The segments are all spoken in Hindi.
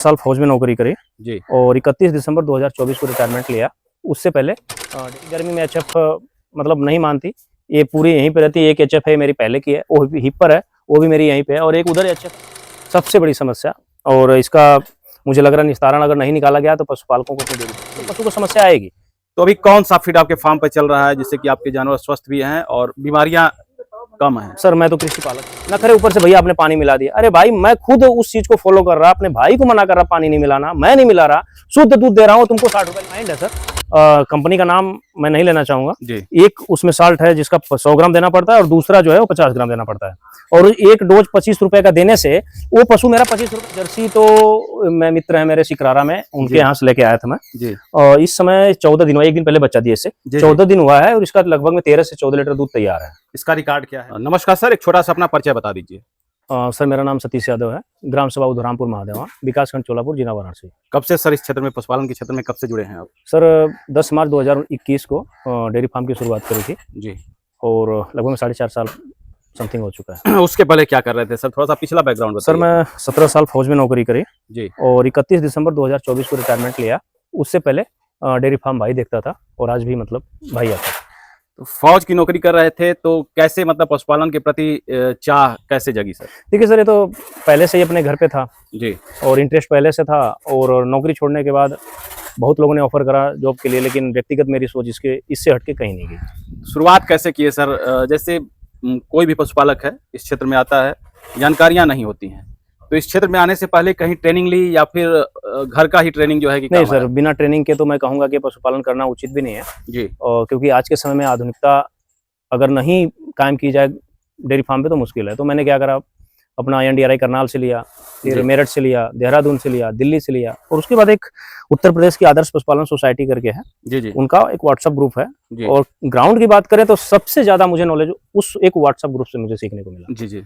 साल फौज में नौकरी करी जी। और 31 दिसंबर 2024 को रिटायरमेंट लिया। उससे पहले गर्मी में एचएफ मतलब नहीं मानती, ये पूरी यहीं पे रहती है। एक एचएफ है मेरी पहले की है, वो भी हिपर है, वो भी मेरी यहीं पे है, और एक उधर एचएफ। सबसे बड़ी समस्या, और इसका मुझे लग रहा है निस्तारण अगर नहीं निकाला गया तो पशुपालकों को तो पशु को समस्या आएगी। तो अभी कौन सा फीड आपके फार्म पे चल रहा है जिससे कि आपके जानवर स्वस्थ भी हैं और बीमारियां कम हैं? सर मैं तो कृषि पालक न करे, ऊपर से भैया आपने पानी मिला दिया। अरे भाई मैं खुद उस चीज को फॉलो कर रहा, अपने भाई को मना कर रहा पानी नहीं मिलाना, मैं नहीं मिला रहा, शुद्ध दूध दे रहा हूँ, तुमको 60 रुपए माइंड है सर। कंपनी का नाम मैं नहीं लेना चाहूंगा। एक उसमें साल्ट है जिसका 100 ग्राम देना पड़ता है और दूसरा जो है वो 50 ग्राम देना पड़ता है, और एक डोज 25 रुपए का देने से वो पशु मेरा 25 रुपए। जर्सी तो मैं मित्र है मेरे सिकरारा में, उनके यहाँ से लेके आया था मैं जी। और इस समय 14 दिन हुआ, एक दिन पहले बच्चा दिए से 14 दिन हुआ है, और इसका लगभग में 13 से 14 लीटर दूध तैयार है। इसका रिकॉर्ड क्या है? नमस्कार सर, एक छोटा सा अपना परिचय बता दीजिए। सर मेरा नाम सतीश यादव है, ग्राम सभा उधरामपुर महादेवा, विकासखंड चोलापुर, जिला वाराणसी। कब से सर इस क्षेत्र में, पशुपालन के क्षेत्र में कब से जुड़े हैं आप? सर 10 मार्च 2021 को डेयरी फार्म की शुरुआत करी थी जी, और लगभग 4.5 साल समथिंग हो चुका है। उसके पहले क्या कर रहे थे सर? थोड़ा सा पिछला बैकग्राउंड बताइए। सर मैं 17 साल फौज में नौकरी करी जी और 31 दिसंबर 2024 को रिटायरमेंट लिया। उससे पहले डेयरी फार्म भाई देखता था और आज भी मतलब भाई आता। तो फौज की नौकरी कर रहे थे तो कैसे मतलब पशुपालन के प्रति चाह कैसे जगी सर? देखिए सर, ये तो पहले से ही अपने घर पे था जी, और इंटरेस्ट पहले से था, और नौकरी छोड़ने के बाद बहुत लोगों ने ऑफर करा जॉब के लिए, लेकिन व्यक्तिगत मेरी सोच इससे हटके कहीं नहीं गई। शुरुआत कैसे की है सर? जैसे कोई भी पशुपालक है इस क्षेत्र में आता है, जानकारियां नहीं होती हैं, तो इस क्षेत्र में आने से पहले कहीं ट्रेनिंग ली या फिर घर का ही ट्रेनिंग जो है कि नहीं सर, बिना ट्रेनिंग के तो मैं कहूँगा कि पशुपालन करना उचित भी नहीं है जी। और क्योंकि आज के समय में आधुनिकता अगर नहीं कायम की जाए डेयरी फार्म पे तो मुश्किल है। तो मैंने क्या करा, अपना NDRI करनाल से लिया, फिर मेरठ से लिया, देहरादून से लिया, दिल्ली से लिया, और उसके बाद एक उत्तर प्रदेश की आदर्श पशुपालन सोसाइटी करके है जी जी, उनका एक व्हाट्सएप ग्रुप है। और ग्राउंड की बात करें तो सबसे ज्यादा मुझे नॉलेज उस एक व्हाट्सएप ग्रुप से मुझे सीखने को मिला। जी जी।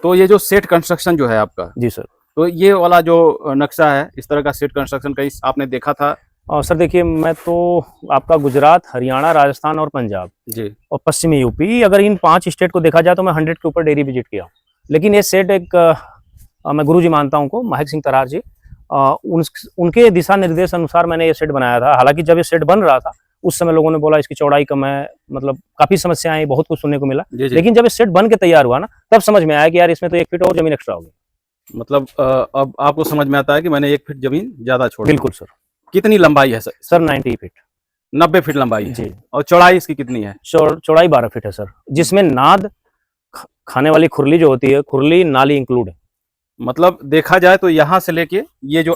तो ये जो सेट कंस्ट्रक्शन जो है आपका? जी सर। तो ये वाला जो नक्शा है, इस तरह का सेट कंस्ट्रक्शन कहीं आपने देखा था? सर देखिए, मैं तो आपका गुजरात, हरियाणा, राजस्थान और पंजाब जी और पश्चिमी यूपी, अगर इन 5 स्टेट को देखा जाए तो मैं 100 के ऊपर डेयरी विजिट किया। लेकिन ये सेट एक मैं गुरुजी मानता हूँ उनको, महक सिंह तरार जी, उनके दिशा निर्देश अनुसार मैंने ये सेट बनाया था। हालांकि जब ये सेट बन रहा था उस समय लोगों ने बोला इसकी चौड़ाई कम है, मतलब काफी समस्याएं आई, बहुत कुछ सुनने को मिला। लेकिन जब ये सेट बन के तैयार हुआ ना, तब समझ में आया कि यार इसमें तो 1 फीट और जमीन एक्स्ट्रा होगी। मतलब अब आपको समझ में आता है कि मैंने 1 फीट जमीन ज्यादा छोड़ी। बिल्कुल सर। कितनी लंबाई है सर? सर 90 फीट, 90 फीट लंबाई है जी। और चौड़ाई इसकी कितनी है? चौड़ाई 12 फीट है सर, जिसमें नाद खाने वाली खुरली जो होती है, खुरली नाली इंक्लूड है। मतलब देखा जाए तो यहाँ से लेके ये जो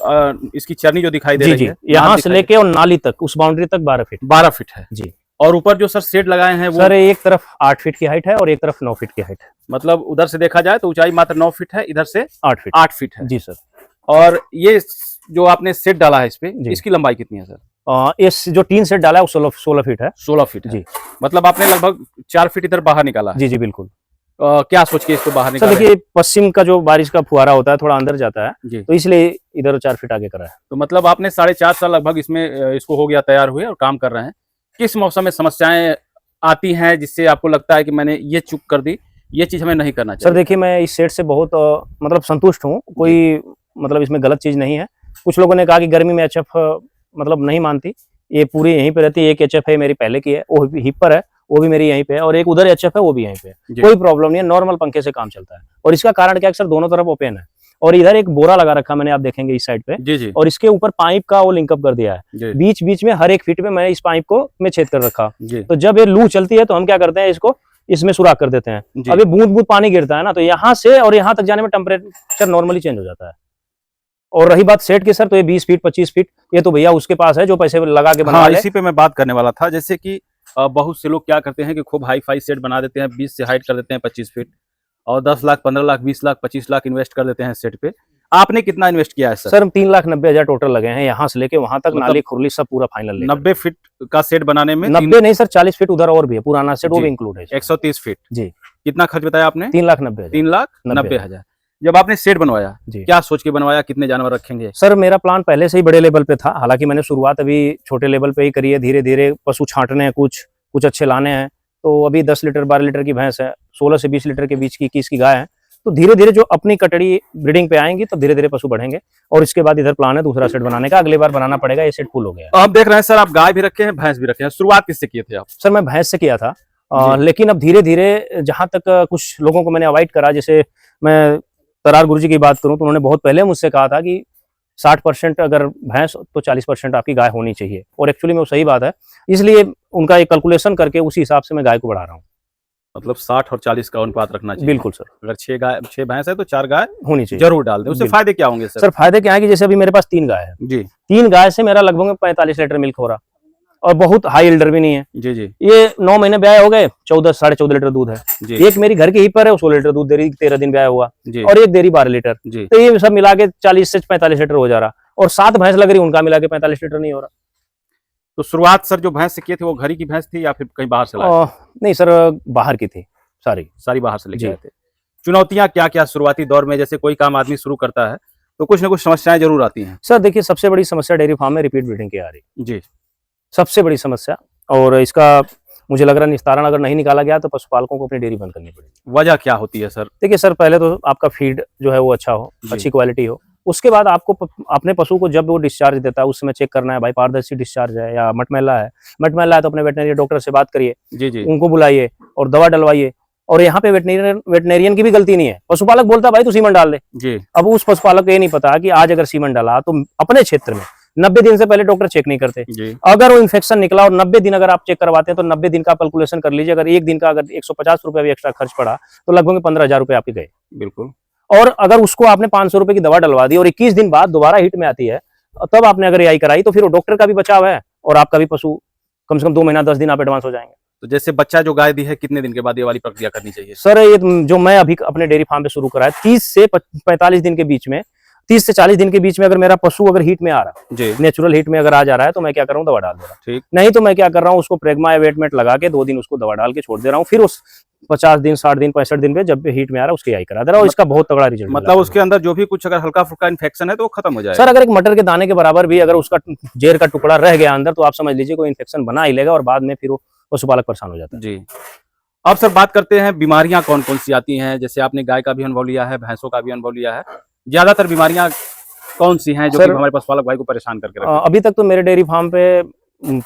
इसकी चरनी जो दिखाई दे रही है, यहाँ से लेके और नाली तक, उस बाउंड्री तक 12 फीट है जी। और ऊपर जो सर शेड लगाए हैं वो सर एक तरफ 8 फीट की हाइट है और एक तरफ 9 फीट की हाइट है। मतलब उधर से देखा जाए तो ऊंचाई मात्र 9 फीट है, इधर से 8 फीट है जी सर। और ये जो आपने सेट डाला है इस पे, इसकी लंबाई कितनी है सर? इस जो 3 सेट डाला है वो 16 फीट है। 16 फीट जी। मतलब आपने लगभग 4 फीट इधर बाहर निकाला है? जी जी बिल्कुल। क्या सोच के इसको बाहर निकाला? देखिए, पश्चिम का जो बारिश का फुहारा होता है थोड़ा अंदर जाता है, तो इसलिए इधर 4 फीट आगे करा है। तो मतलब आपने 4.5 साल लगभग इसमें इसको हो गया तैयार हुए और काम कर रहे हैं। किस मौसम में समस्याएं आती हैं जिससे आपको लगता है कि मैंने ये चूक कर दी, ये चीज हमें नहीं करना चाहिए? सर देखिए, मैं इस सेट से बहुत मतलब संतुष्ट हूँ, कोई मतलब इसमें गलत चीज नहीं है। कुछ लोगों ने कहा कि गर्मी में एचएफ मतलब नहीं मानती, ये पूरी यहीं पे रहती है। एक एचएफ है मेरी पहले की है, वो हिपर है, वो भी मेरी यहीं पे है, और एक उधर एचएफ है, वो भी यहीं पे है। कोई प्रॉब्लम नहीं है, नॉर्मल पंखे से काम चलता है। और इसका कारण क्या है सर, दोनों तरफ ओपन है और इधर एक बोरा लगा रखा मैंने, आप देखेंगे इस साइड पे जी जी, और इसके ऊपर पाइप का वो लिंकअप कर दिया है। बीच बीच में हर 1 फीट में मैंने इस पाइप को मैं छेद कर रखा। तो जब ये लू चलती है तो हम क्या करते हैं, इसको इसमें सुराख कर देते हैं। अब ये बूंद बूंद पानी गिरता है ना, तो यहाँ से और यहाँ तक जाने में टेम्परेचर नॉर्मली चेंज हो जाता है। और रही बात सेट की सर, तो ये 20 फीट 25 फीट ये तो भैया उसके पास है जो पैसे लगा के बना ले। इसी पे मैं बात करने वाला था। जैसे कि बहुत से लोग क्या करते हैं कि खूब हाई फाई सेट बना देते हैं, 20 से हाइट कर देते हैं 25 फीट, और 10 लाख 15 लाख 20 लाख 25 लाख इन्वेस्ट कर देते हैं सेट पे। आपने कितना इन्वेस्ट किया है सर? सर 3,90,000 टोटल लगे हैं, यहाँ से लेके वहां तक, मतलब नाली खुरली सब पूरा फाइनल। 90 फीट का सेट बनाने में? 90 नहीं सर, 40 फीट उधर और भी है, पुराना सेट वो भी इंक्लूड है। 130 फीट जी। कितना खर्च बताया आपने? 3,90,000। जब आपने सेट बनवाया क्या सोच के बनवाया, कितने जानवर रखेंगे? सर मेरा प्लान पहले से ही बड़े लेवल पे था, हालांकि मैंने शुरुआत अभी छोटे लेवल पे ही करी है। धीरे धीरे पशु छांटने हैं, कुछ अच्छे लाने हैं। तो अभी 10 लीटर 12 लीटर की भैंस है, 16 से 20 लीटर के बीच की 21 की गाय है। तो धीरे धीरे जो अपनी कटड़ी ब्रीडिंग पे आएंगी तो धीरे धीरे पशु बढ़ेंगे। और इसके बाद इधर प्लान है दूसरा सेट बनाने का, अगली बार बनाना पड़ेगा, ये सेट फुल हो गया है। अब देख रहे हैं सर, आप गाय भी रखे हैं, भैंस भी रखे हैं, शुरुआत किससे किए थे आप? सर मैं भैंस से किया था, जी। लेकिन अब धीरे धीरे जहां तक कुछ लोगों को मैंने अवॉइड करा, जैसे मैं तरार गुरुजी की बात करूं तो उन्होंने बहुत पहले मुझसे कहा था कि 60% अगर भैंस तो 40% आपकी गाय होनी चाहिए, और एक्चुअली में वो सही बात है। इसलिए उनका एक कैलकुलेशन करके उसी हिसाब से मैं गाय को बढ़ा रहा हूँ। मतलब 60 और 40 का अनुपात रखना चाहिए। बिल्कुल सर, अगर 6 भैंस है तो 4 गाय होनी चाहिए। जरूर डाल दें। उससे बिल्कुल। फायदे क्या होंगे सर? सर फायदे क्या है कि जैसे अभी मेरे पास 3 गाय है, जी 3 गाय से मेरा लगभग 45 लीटर मिल्क हो रहा, और बहुत हाई एल्डर भी नहीं है। जी जी ये 9 महीने ब्याह हो गए, 14 साढ़े 14 लीटर दूध है। जी एक मेरी घर के ही पर है, वो 16 लीटर दूध दे रही, 13 दिन ब्याह हुआ, जी और एक दे रही 12 लीटर। जी। तो ये सब मिला के 40 से 45 लीटर हो जा रहा, और 7 भैंस लग रही, उनका मिला के 45 लीटर नहीं हो रहा। तो शुरुआत सर जो भैंस से किए थे वो घर ही की भैंस थी या फिर कहीं बाहर से लाए? नहीं सर, बाहर की थी सारी। सारी बाहर से लेके जी। आए थे। चुनौतियां क्या क्या शुरुआती दौर में, जैसे कोई काम आदमी शुरू करता है तो कुछ ना कुछ समस्याएं जरूर आती हैं? सर देखिए, सबसे बड़ी समस्या डेयरी फार्म में रिपीट ब्रीडिंग की आ रही, जी सबसे बड़ी समस्या। और इसका मुझे लग रहा है निस्तारण अगर नहीं निकाला गया तो पशुपालकों को अपनी डेयरी बंद करनी पड़ेगी। वजह क्या होती है सर? देखिए सर, पहले तो आपका फीड जो है वो अच्छा हो, जी। अच्छी क्वालिटी हो। उसके बाद आपको अपने पशु को जब वो डिस्चार्ज देता है उस समय चेक करना है, भाई पारदर्शी डिस्चार्ज है या मटमैला है। मटमैला है तो अपने वेटनरी डॉक्टर से बात करिए, जी जी उनको बुलाइए और दवा डलवाइए। और यहाँ पे वेटनेरियन की भी गलती नहीं है। पशुपालक बोलता है भाई तू सीमेंट डाल दे, जी अब उस पशुपालक को ये नहीं पता कि आज अगर सीमेंट डाला तो अपने क्षेत्र में 90 दिन से पहले डॉक्टर चेक नहीं करते। जी अगर वो इन्फेक्शन निकला और 90 दिन अगर आप चेक करवाते हैं तो 90 दिन का कैलकुलेशन कर लीजिए। अगर एक दिन का अगर 150 रुपये भी एक्स्ट्रा खर्च पड़ा तो लगभग 15,000 रुपये आपके गए। बिल्कुल। और अगर उसको आपने 500 रुपए की दवा डलवा दी और 21 दिन बाद दोबारा हिट में आती है, तब आपने अगर एआई कराई, तो फिर वो डॉक्टर का भी बचाव है और आपका भी पशु कम से कम 2 महीना 10 दिन आप एडवांस हो जाएंगे। तो जैसे बच्चा जो गाय दी है, कितने दिन के बाद ये वाली प्रक्रिया करनी चाहिए? सर ये जो मैं अभी अपने डेयरी फार्म पे शुरू करा है, 30 से 45 दिन के बीच में, 30 से 40 दिन के बीच में अगर मेरा पशु अगर हीट में आ रहा, जी नेचुरल हीट में अगर आ जा रहा है, तो मैं क्या कर रहा हूँ, दवा डाल दे रहा हूँ। ठीक। नहीं तो मैं क्या कर रहा हूँ, उसको प्रेग्मा या वेटमेट लगा के 2 दिन उसको दवा डाल के छोड़ दे रहा हूँ। फिर उस 50 दिन 60 दिन 65 दिन पे जब भी हीट में आ रहा है उसकी आई करा दे रहा हूँ। इसका बहुत तगड़ा रिजल्ट मतलब उसके अंदर जो भी कुछ अगर हल्का फुल्का इन्फेक्शन है तो वो खत्म हो जाएगा। सर अगर एक मटर के दाने के बराबर भी अगर उसका जेर का टुकड़ा रह गया अंदर, तो आप समझ लीजिए कोई इन्फेक्शन बना ही लेगा और बाद में फिर वो पशुपालक परेशान हो जाता है। जी। अब सर बात करते हैं बीमारियां कौन कौन सी आती हैं। जैसे आपने गाय का भी अनुभव लिया है, भैंसों का भी अनुभव लिया है, ज्यादातर बीमारियां कौन सी हैं जो कि हमारे पशुपालक भाई को परेशान करके रखती हैं? अभी तक तो मेरे डेयरी फार्म पे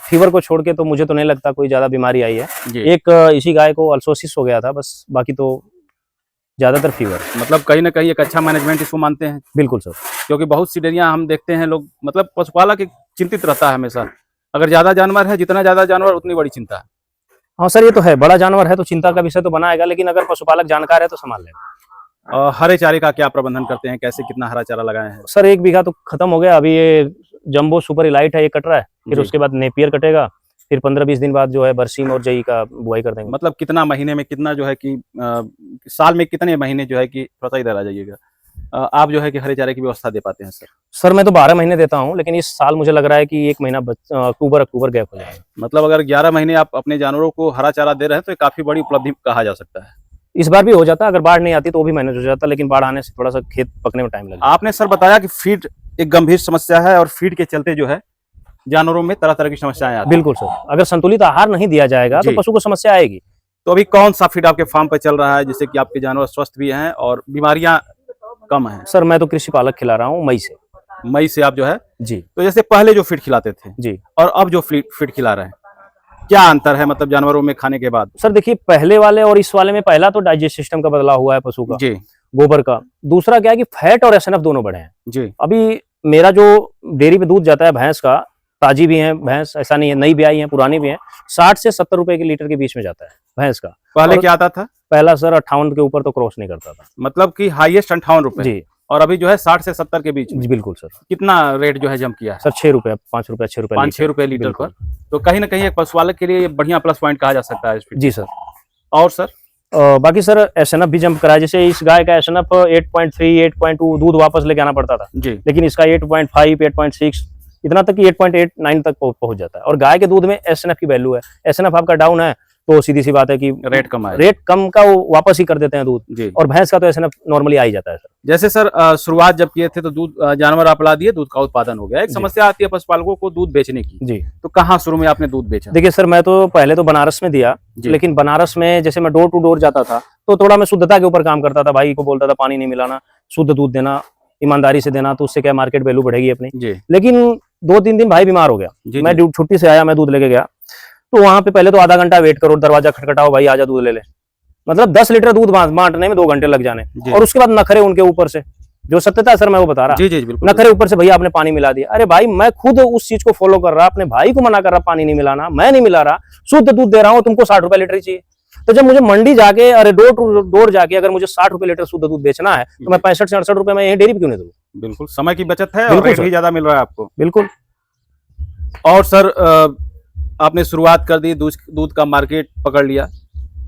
फीवर को छोड़ के तो मुझे तो नहीं लगता कोई ज्यादा बीमारी आई है। जी। एक इसी गाय को अल्सोसिस हो गया था बस, बाकी तो ज्यादातर फीवर। मतलब कहीं ना कहीं एक अच्छा मैनेजमेंट इसको मानते हैं, बिल्कुल सर। क्योंकि बहुत सी डेयरियां हम देखते हैं लोग, मतलब पशुपालक एक चिंतित रहता है हमेशा। अगर ज्यादा जानवर है, जितना ज्यादा जानवर उतनी बड़ी चिंता है। हाँ सर, ये तो है, बड़ा जानवर है तो चिंता का विषय तो बनाएगा, लेकिन अगर पशुपालक जानकार है तो संभाल लेगा। हरे चारे का क्या प्रबंधन करते हैं, कैसे कितना हरा चारा लगाए हैं? सर 1 बीघा तो खत्म हो गया, अभी ये जंबो सुपर इलाइट है, ये कट रहा है, फिर जी। उसके बाद नेपियर कटेगा, फिर 15-20 दिन बाद जो है बरसीम और जई का बुआई कर देंगे। मतलब कितना महीने में कितना जो है कि साल में कितने महीने जो है कि थोड़ा सा इधर आ जाइएगा, आप जो है कि हरे चारे की व्यवस्था दे पाते हैं सर? सर मैं तो 12 महीने देता हूँ, लेकिन इस साल मुझे लग रहा है कि 1 महीना अक्टूबर गैप हो जाएगा। मतलब अगर 11 महीने आप अपने जानवरों को हरा चारा दे रहे हैं तो ये काफी बड़ी उपलब्धि कहा जा सकता है। इस बार भी हो जाता, अगर बाढ़ नहीं आती तो वो भी मैनेज हो जाता, लेकिन बाढ़ आने से थोड़ा सा खेत पकने में टाइम लगेगा। आपने सर बताया कि फीड एक गंभीर समस्या है और फीड के चलते जो है जानवरों में तरह तरह की समस्याएं आती हैं। बिल्कुल सर, अगर संतुलित आहार नहीं दिया जाएगा तो जी। पशु को समस्या आएगी। तो अभी कौन सा फीड आपके फार्म पे चल रहा है जिससे कि आपके जानवर स्वस्थ भी हैं और बीमारियां कम हैं? सर मैं तो कृषि पालक खिला रहा हूँ मई से। मई से आप जो है, जी तो जैसे पहले जो फीड खिलाते थे जी। और अब जो फीड खिला रहे हैं, क्या अंतर है मतलब जानवरों में खाने के बाद? सर देखिए, पहले वाले और इस वाले में पहला तो डाइजेस्ट सिस्टम का बदलाव हुआ है पशु का, जी गोबर का। दूसरा क्या है कि फैट और एसएनएफ दोनों बढ़े हैं। जी अभी मेरा जो डेयरी पे दूध जाता है भैंस का, ताजी भी है भैंस, ऐसा नहीं है नई भी आई है पुरानी भी है, 60 से 70 रुपए के लीटर के बीच में जाता है भैंस का। पहले और क्या आता था? पहला सर 58 के ऊपर तो क्रॉस नहीं करता था। मतलब कि हाईएस्ट 58 रुपए, जी और अभी जो है 60 से 70 के बीच में। जी बिल्कुल सर। कितना रेट जो है जम किया है? सर 6 रुपए 5 रुपए 6 रुपए 5-6 रुपए लीटर बिल्कुल। पर। तो कहीं ना कहीं एक पशुपालक के लिए ये बढ़िया प्लस पॉइंट कहा जा सकता है इस फीड। जी सर। और सर बाकी सर एसएनएफ भी जंप करा है, जैसे इस गाय का एसएनएफ 8.3 8.2 दूध वापस लेके आना पड़ता था, जी लेकिन इसका 8.5 8.6 इतना तक कि 8.89 तक पहुंच जाता है। और गाय के दूध में एसएनएफ की वैल्यू है, एसएनएफ आपका डाउन है तो सीधी सी बात है कि रेट कम आए। रेट कम का वो वापस ही कर देते हैं दूध। जी। और भैंस का तो ऐसे ना नॉर्मली आ ही जाता है सर। जैसे सर शुरुआत जब किए थे तो दूध जानवर आप ला दिए, दूध का उत्पादन हो गया। एक जी। समस्या आती है पशुपालकों को दूध बेचने की, जी तो कहाँ शुरू में आपने दूध बेचा? देखिए सर, मैं तो पहले तो बनारस में दिया, जी। लेकिन बनारस में जैसे मैं डोर टू डोर जाता था तो थोड़ा मैं शुद्धता के ऊपर काम करता था। भाई को बोलता था पानी नहीं मिलाना, शुद्ध दूध देना, ईमानदारी से देना, तो उससे क्या मार्केट वैल्यू बढ़ेगी अपनी। जी। लेकिन 2-3 दिन भाई बीमार हो गया। जी, मैं जी। छुट्टी से आया, मैं दूध लेके गया तो वहां पे पहले तो आधा घंटा वेट करो, दरवाजा खटखटाओ, भाई आजा दूध ले ले। मतलब 10 लीटर दूध बांटने में 2 घंटे लग जाने। जी। और उसके बाद नखरे उनके ऊपर से, जो सत्यता है सर मैं वो बता रहा। जी जी बिल्कुल। नखरे ऊपर से भैया आपने पानी मिला दिया। अरे भाई मैं खुद उस चीज को फॉलो कर रहा, अपने भाई को मना कर रहा पानी नहीं मिलाना, मैं नहीं मिला रहा, शुद्ध दूध दे रहा हूँ, तुमको 60 रुपए लीटर ही चाहिए। तो जब मुझे मंडी जाके, अरे डोर टू डोर जाके अगर मुझे 60 रुपए लीटर शुद्ध दूध बेचना है तो मैं 65 से 68 रुपए में यही डेयरी पे क्यों नहीं दूँ? बिल्कुल समय की बचत है और बिल्कुल रेट सर। भी ज्यादा मिल रहा है आपको। बिल्कुल। और सर आपने शुरुआत कर दी, दूध का मार्केट पकड़ लिया,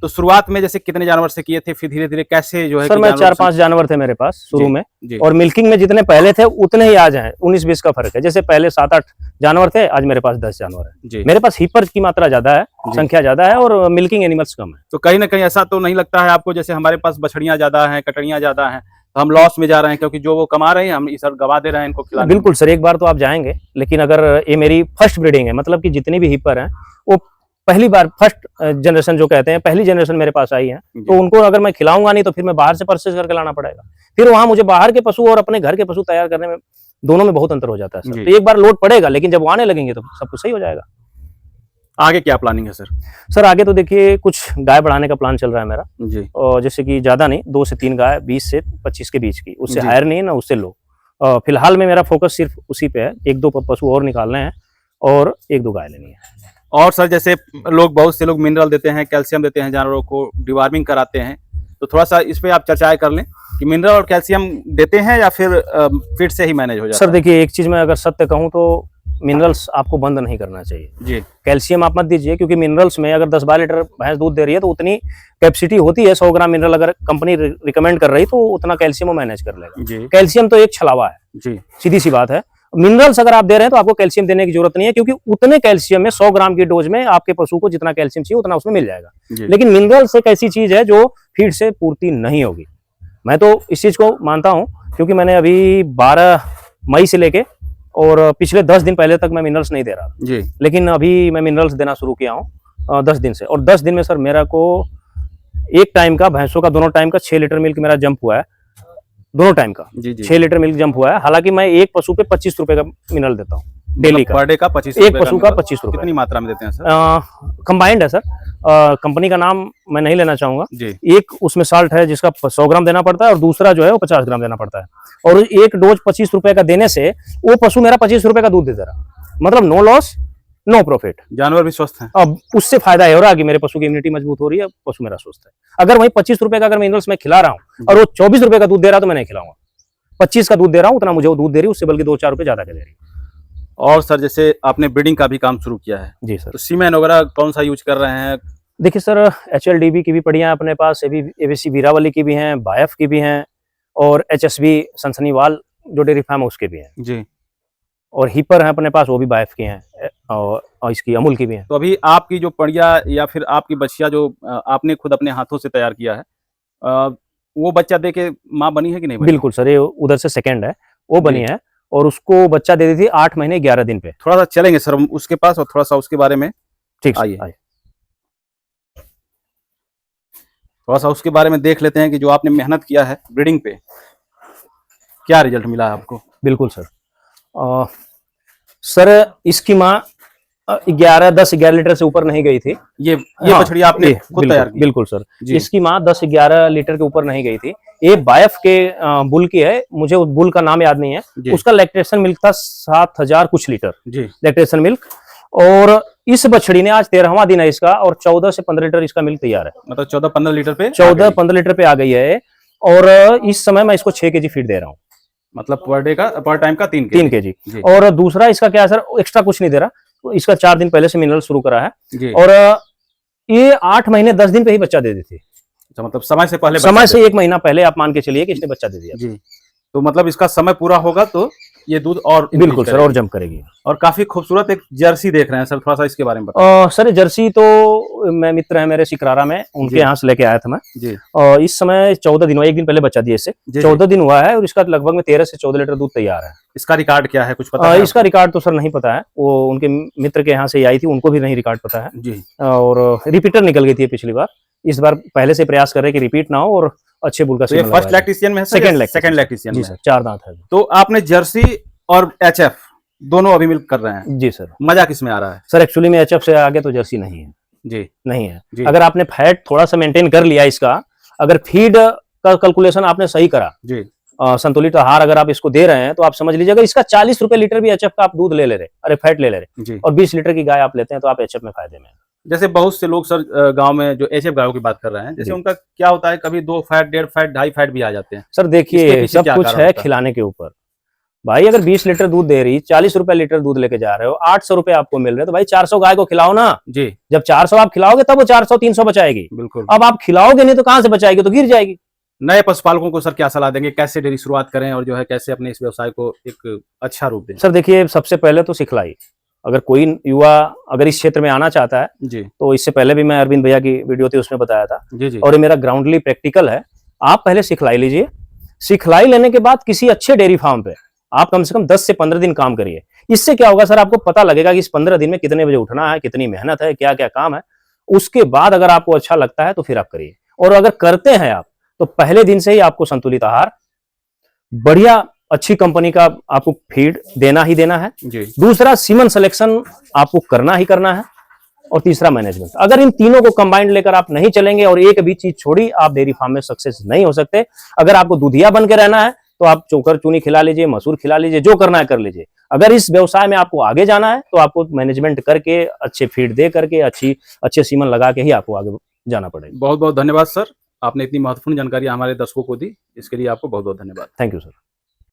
तो शुरुआत में जैसे कितने जानवर से किए थे, फिर धीरे धीरे कैसे जो है सर कि मैं जानवर 4-5 जानवर थे मेरे पास शुरू जी, में। जी। और मिल्किंग में जितने पहले थे उतने ही आज हैं। 19-20 का फर्क है। जैसे पहले 7-8 जानवर थे, आज मेरे पास 10 जानवर है। जी। मेरे पास हीपर की मात्रा ज्यादा है, जी। संख्या ज्यादा है, और मिल्किंग एनिमल्स कम है। तो कहीं ना कहीं ऐसा तो नहीं लगता है आपको, जैसे हमारे पास बछड़ियां ज्यादा हैं, कटड़ियां ज्यादा हैं, तो हम लॉस में जा रहे हैं, क्योंकि जो वो कमा रहे हैं हम इस गवा दे रहे हैं इनको खिलाने में? बिल्कुल सर, एक बार तो आप जाएंगे, लेकिन अगर ये मेरी फर्स्ट ब्रीडिंग है, मतलब कि जितनी भी हीपर हैं वो पहली बार फर्स्ट जनरेशन जो कहते हैं, पहली जनरेशन मेरे पास आई है। तो उनको अगर मैं खिलाऊंगा नहीं तो फिर मैं बाहर से परचेज करके लाना पड़ेगा। फिर वहां मुझे बाहर के पशु और अपने घर के पशु तैयार करने में, दोनों में बहुत अंतर हो जाता है सर। जी। तो एक बार लोड पड़ेगा, लेकिन जब वो आने लगेंगे तो सब कुछ सही हो जाएगा। आगे क्या प्लानिंग है सर? सर आगे तो देखिए कुछ गाय बढ़ाने का प्लान चल रहा है मेरा। जी। और जैसे कि ज्यादा नहीं, 2 से 3 गाय, 20 से 25 के बीच की, उससे जी। हायर नहीं है ना उससे लो। फिलहाल में मेरा फोकस सिर्फ उसी पे है। 1-2 पशु और निकालने हैं और 1-2 गाय लेनी है। और सर जैसे बहुत से लोग मिनरल देते हैं, कैल्शियम देते हैं जानवरों को, डिवार्मिंग कराते हैं, तो थोड़ा सा इस पे आप चर्चाएं कर लें कि मिनरल और कैल्शियम देते हैं या फिर फीड से ही मैनेज हो जाता सर है? देखिए, एक चीज मैं अगर सत्य कहूँ तो मिनरल्स आपको बंद नहीं करना चाहिए। जी। कैल्शियम आप मत दीजिए, क्योंकि मिनरल्स में अगर 10-12 लीटर भैंस दूध दे रही है तो उतनी कैपेसिटी होती है। 100 ग्राम मिनरल अगर कंपनी रिकमेंड कर रही तो उतना कैल्शियम वो मैनेज कर लेगा। जी। कैल्शियम तो एक छलावा है, जी। सीधी सी बात है। मिनरल्स अगर आप दे रहे हैं तो आपको कैल्शियम देने की जरूरत नहीं है, क्योंकि उतने कैल्शियम में 100 ग्राम की डोज में आपके पशु को जितना कैल्शियम चाहिए उतना उसमें मिल जाएगा। जी। लेकिन मिनरल्स एक ऐसी चीज है जो फीड से पूर्ति नहीं होगी। मैं तो इस चीज को मानता हूं, क्योंकि मैंने अभी 12 मई से लेके और पिछले 10 दिन पहले तक मैं मिनरल्स नहीं दे रहा था। जी। लेकिन अभी मैं मिनरल्स देना शुरू किया हूँ 10 दिन से। और 10 दिन में सर मेरा को एक टाइम का, भैंसों का दोनों टाइम का 6 लीटर मिल्क मेरा जंप हुआ है। दोनों टाइम का जी। जी। 6 लीटर मिल्क जंप हुआ है। हालांकि मैं एक पशु पे 25 रुपए का मिनरल देता हूँ डेली का। पर डे का 25 एक रुपए पशु का मिनरल। 25 रुपए। कितनी मात्रा में देते हैं सर? कंबाइंड है सर। कंपनी का नाम मैं नहीं लेना चाहूंगा। जी। एक उसमें साल्ट है जिसका 100 ग्राम देना पड़ता है और दूसरा जो है वो 50 ग्राम देना पड़ता है। और एक डोज 25 रुपए का देने से वो पशु मेरा 25 रुपए का दूध दे रहा, मतलब नो लॉस नो प्रॉफिट। जानवर भी स्वस्थ हैं। अब उससे फायदा ये हो रहा है कि मेरे पशु की इम्यूनिटी मजबूत हो रही है, पशु मेरा स्वस्थ है। अगर वही 25 रुपए का अगर मिनरल्स मैं खिला रहा हूँ और वो 24 रुपए का दूध दे रहा है तो मैं नहीं खिलाऊंगा। 25 का दूध दे रहा हूँ उतना मुझे वो दूध दे रही है, उससे बल्कि 2-4 रुपए ज्यादा के दे रही है। और सर जैसे आपने ब्रीडिंग का भी काम शुरू किया है, जी सर। तो सीमेन वगैरह कौन सा यूज कर रहे हैं? देखिए सर, HLDB की भी पड़ियाँ हैं अपने पास, ABC वीरावली की भी हैं, बायफ की भी हैं, और HSB सनसनीवाल जो डेयरी फार्म है उसके भी हैं। जी। और हीपर है अपने पास, वो भी बायफ की हैं, और इसकी अमूल की भी हैं। तो अभी आपकी जो पड़िया या फिर आपकी बछिया जो आपने खुद अपने हाथों से तैयार किया है, वो बच्चा दे के माँ बनी है कि नहीं बनी? बिल्कुल सर, ये उधर से सेकंड है, वो बनी है और उसको बच्चा दे दी थी 8 महीने 11 दिन पे। थोड़ा सा चलेंगे सर हम उसके पास और थोड़ा सा उसके बारे में, ठीक आइए। आइए। थोड़ा सा उसके बारे में देख लेते हैं कि जो आपने मेहनत किया है ब्रीडिंग पे, क्या रिजल्ट मिला है आपको? बिल्कुल सर। सर इसकी माँ 10-11 लीटर से ऊपर नहीं गई थी। ये हाँ, बछड़ी आपने खुद तैयार की? बिल्कुल सर। जी। इसकी माँ 10-11 लीटर के ऊपर नहीं गई थी। ये बायफ के बुल की है, मुझे उस बुल का नाम याद नहीं है। उसका लैक्टेशन मिल्क था 7000 कुछ लीटर जी लैक्टेशन मिल्क। और इस बछड़ी ने आज 13वां दिन है इसका, और 14 से 15 लीटर इसका मिल्क तैयार है। मतलब 14-15 लीटर पे 14-15 लीटर पे आ गई है। और इस समय मैं इसको 6 केजी फीड दे रहा हूँ, मतलब पर टाइम का 3 3 केजी। और दूसरा इसका क्या है सर, एक्स्ट्रा कुछ नहीं दे रहा, इसका 4 दिन पहले से मिनरल शुरू करा है। जी। और ये 8 महीने 10 दिन पे ही बच्चा दे देती है। अच्छा, मतलब समय से पहले समय से 1 महीना पहले आप मान के चलिए कि इसने बच्चा दे दिया। जी। तो मतलब इसका समय पूरा होगा तो ये दूध और increase बिल्कुल सर, करेगी। और जंप करेगी। और काफी खूबसूरत एक जर्सी देख रहे हैं सर, थोड़ा सा इसके बारे में बताओ। सर जर्सी तो मैं मित्र है मेरे सिकरारा में, उनके जी। यहाँ से लेके आया था मैं। जी और इस समय 14 दिन हुआ, एक दिन पहले बच्चा दिए इससे, जी 14 दिन हुआ है और इसका लगभग में 13 से 14 लीटर दूध तैयार है। इसका रिकॉर्ड क्या है, कुछ पता है इसका रिकॉर्ड तो सर नहीं पता है, वो उनके मित्र के यहाँ से ही आई थी, उनको भी नहीं रिकॉर्ड पता है। जी और रिपीटर निकल गई थी पिछली बार, इस बार पहले से प्रयास कर रहे हैं कि रिपीट ना हो और अच्छे बुल का तो ये सीमन फर्स्ट लगवाया जाए। लैक्टेशियन में है, सेकंड लैक्टेशियन जी में सर, है। 4 दांत है। तो आपने जर्सी और एचएफ दोनों अभी मिल्क कर रहे हैं, जी सर। मजा किस में आ रहा है? सर एक्चुअली में एचएफ से आगे तो जर्सी नहीं है, जी नहीं है। जी। अगर आपने फैट थोड़ा सा मेंटेन कर लिया इसका, अगर फीड का कैलकुलेशन आपने सही करा, जी संतुलित आहार अगर आप इसको दे रहे हैं, तो आप समझ लीजिएगा इसका 40 रुपए लीटर भी एचएफ का आप दूध ले रहे, अरे फैट ले रहे, जी। और 20 लीटर की गाय आप लेते हैं तो आप एचएफ में फायदे में हैं। जैसे बहुत से लोग सर गांव में जो एचएफ गायों की बात कर रहे हैं, जैसे जी। उनका क्या होता है, कभी 2 फैट 1.5 फैट 2.5 फैट भी आ जाते हैं। सर इसके देखिए पीछे सब क्या कुछ कारण है होता है? खिलाने के ऊपर। भाई अगर 20 लीटर दूध दे रही, 40 रुपए लीटर दूध लेके जा रहे हो, 800 रुपए आपको मिल रहे, तो भाई 400 गाय को खिलाओ ना। जी जब 400 आप खिलाओगे तब वो 400 300 बचाएगी। बिल्कुल। अब आप खिलाओगे नहीं तो कहां से बचाएगी, तो गिर जाएगी। नए पशुपालकों को सर क्या सलाह देंगे, कैसे डेयरी शुरुआत करें और जो है कैसे अपने इस व्यवसाय को एक अच्छा रूप दें? सर देखिए सबसे पहले तो सिखलाई, अगर कोई युवा अगर इस क्षेत्र में आना चाहता है, जी तो इससे पहले भी मैं अरविंद भैया की वीडियो थी उसमें बताया था, जी जी और ये मेरा ग्राउंडली प्रैक्टिकल है। आप पहले सिखलाई लीजिए, सिखलाई लेने के बाद किसी अच्छे डेयरी फार्म पे आप कम से कम 10 से 15 दिन काम करिए। इससे क्या होगा सर, आपको पता लगेगा कि इस 15 दिन में कितने बजे उठना है, कितनी मेहनत है, क्या क्या काम है। उसके बाद अगर आपको अच्छा लगता है तो फिर आप करिए, और अगर करते हैं आप तो पहले दिन से ही आपको संतुलित आहार, बढ़िया अच्छी कंपनी का आपको फीड देना ही देना है। जी दूसरा सीमन सिलेक्शन आपको करना ही करना है, और तीसरा मैनेजमेंट। अगर इन तीनों को कंबाइंड लेकर आप नहीं चलेंगे और एक भी चीज छोड़ी, आप डेयरी फार्म में सक्सेस नहीं हो सकते। अगर आपको दूधिया बन के रहना है तो आप चोकर चूनी खिला लीजिए, मसूर खिला लीजिए, जो करना है कर लीजिए। अगर इस व्यवसाय में आपको आगे जाना है तो आपको मैनेजमेंट करके, अच्छे फीड दे करके, अच्छे सीमन लगा के ही आपको आगे जाना पड़ेगा। बहुत बहुत धन्यवाद सर, आपने इतनी महत्वपूर्ण जानकारी हमारे दर्शकों को दी, इसके लिए आपको बहुत बहुत धन्यवाद। Thank you sir.